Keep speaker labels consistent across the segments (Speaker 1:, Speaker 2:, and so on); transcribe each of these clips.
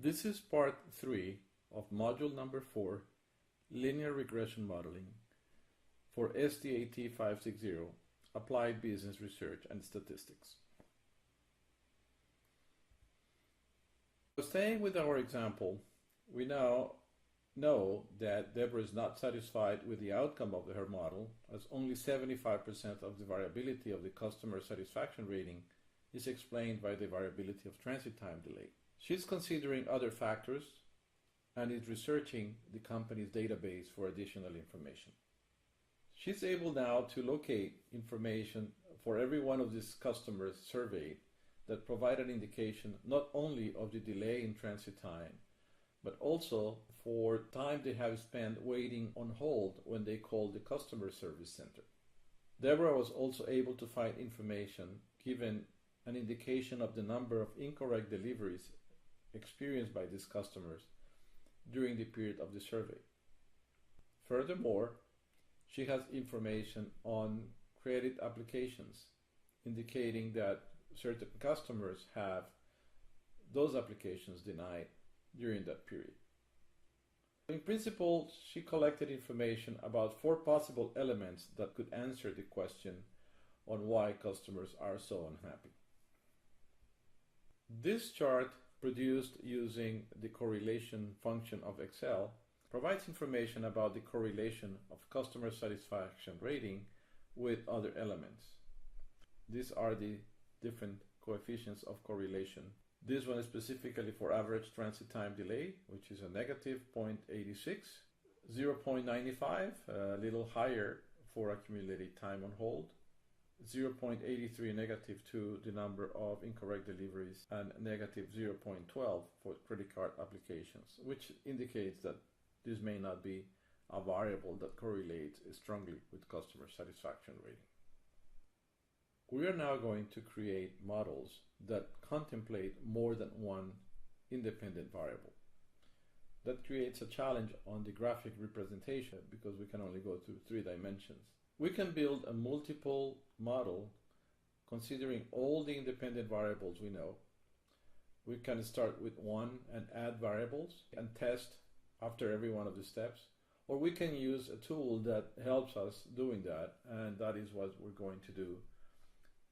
Speaker 1: This is part 3 of module number 4, Linear Regression Modeling for STAT 560, Applied Business Research and Statistics. So staying with our example, we now know that Deborah is not satisfied with the outcome of her model, as only 75% of the variability of the customer satisfaction rating is explained by the variability of transit time delay. She's considering other factors and is researching the company's database for additional information. She's able now to locate information for every one of these customers surveyed that provide an indication not only of the delay in transit time, but also for time they have spent waiting on hold when they called the customer service center. Deborah was also able to find information given an indication of the number of incorrect deliveries experienced by these customers during the period of the survey. Furthermore, she has information on credit applications, indicating that certain customers have those applications denied during that period. In principle, she collected information about 4 possible elements that could answer the question on why customers are so unhappy. This chart, produced using the correlation function of Excel, provides information about the correlation of customer satisfaction rating with other elements. These are the different coefficients of correlation. This one is specifically for average transit time delay, which is a negative 0.86, 0.95, a little higher for accumulated time on hold, 0.83 negative to the number of incorrect deliveries, and negative 0.12 for credit card applications, which indicates that this may not be a variable that correlates strongly with customer satisfaction rating. We are now going to create models that contemplate more than one independent variable. That creates a challenge on the graphic representation because we can only go to 3 dimensions. We can build a multiple model considering all the independent variables we know. We can start with 1 and add variables and test after every one of the steps, or we can use a tool that helps us doing that, and that is what we're going to do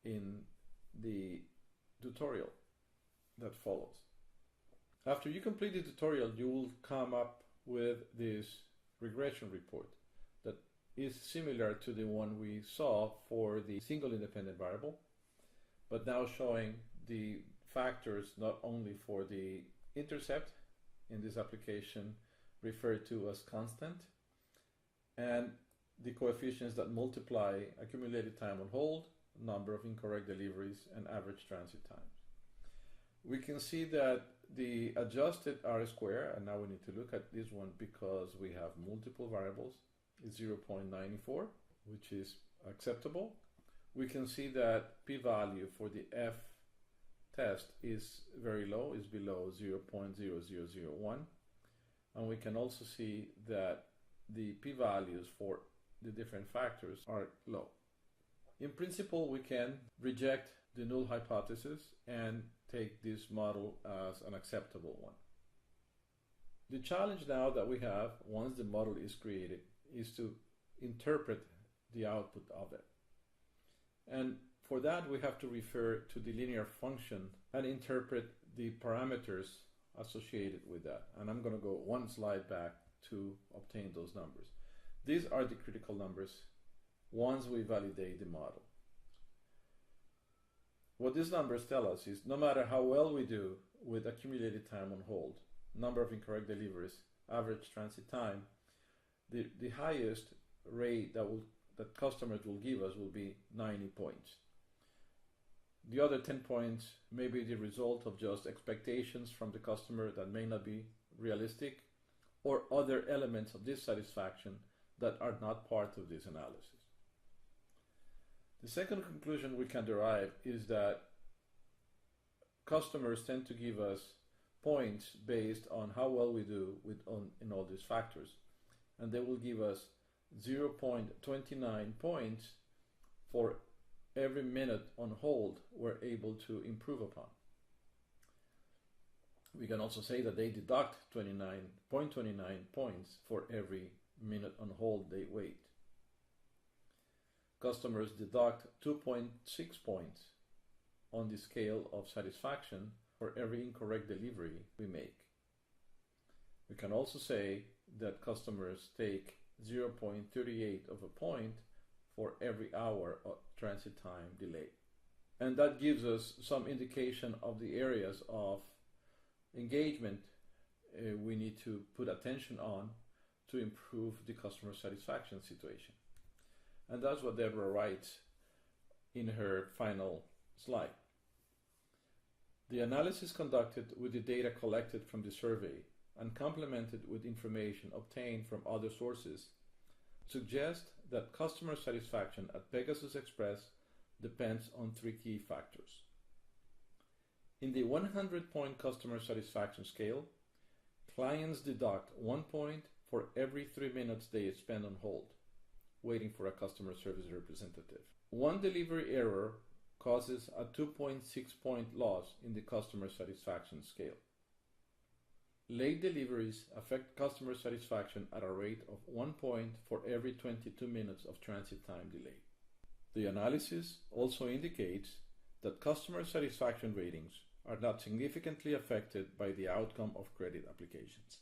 Speaker 1: in the tutorial that follows. After you complete the tutorial, you will come up with this regression report that is similar to the one we saw for the single independent variable, but now showing the factors not only for the intercept, in this application referred to as constant, and the coefficients that multiply accumulated time on hold, number of incorrect deliveries, and average transit times. We can see that the adjusted R-square, and now we need to look at this one because we have multiple variables, is 0.94, which is acceptable. We can see that p-value for the F test is very low, is below 0.0001, and we can also see that the p-values for the different factors are low. In principle, we can reject the null hypothesis and take this model as an acceptable one. The challenge now that we have, once the model is created, is to interpret the output of it. And for that, we have to refer to the linear function and interpret the parameters associated with that. And I'm going to go 1 slide back to obtain those numbers. These are the critical numbers once we validate the model. What these numbers tell us is no matter how well we do with accumulated time on hold, number of incorrect deliveries, average transit time, the highest rate that customers will give us will be 90 points. The other 10 points may be the result of just expectations from the customer that may not be realistic, or other elements of dissatisfaction that are not part of this analysis. The second conclusion we can derive is that customers tend to give us points based on how well we do in all these factors, and they will give us 0.29 points for every minute on hold we're able to improve upon. We can also say that they deduct 29.29 points for every minute on hold they wait. Customers deduct 2.6 points on the scale of satisfaction for every incorrect delivery we make. We can also say that customers take 0.38 of a point for every hour of transit time delay. And that gives us some indication of the areas of engagement we need to put attention on to improve the customer satisfaction situation. And that's what Deborah writes in her final slide. The analysis conducted with the data collected from the survey and complemented with information obtained from other sources suggest that customer satisfaction at Pegasus Express depends on three key factors. In the 100-point customer satisfaction scale, clients deduct 1 point for every 3 minutes they spend on hold, waiting for a customer service representative. One delivery error causes a 2.6 point loss in the customer satisfaction scale. Late deliveries affect customer satisfaction at a rate of 1 point for every 22 minutes of transit time delay. The analysis also indicates that customer satisfaction ratings are not significantly affected by the outcome of credit applications.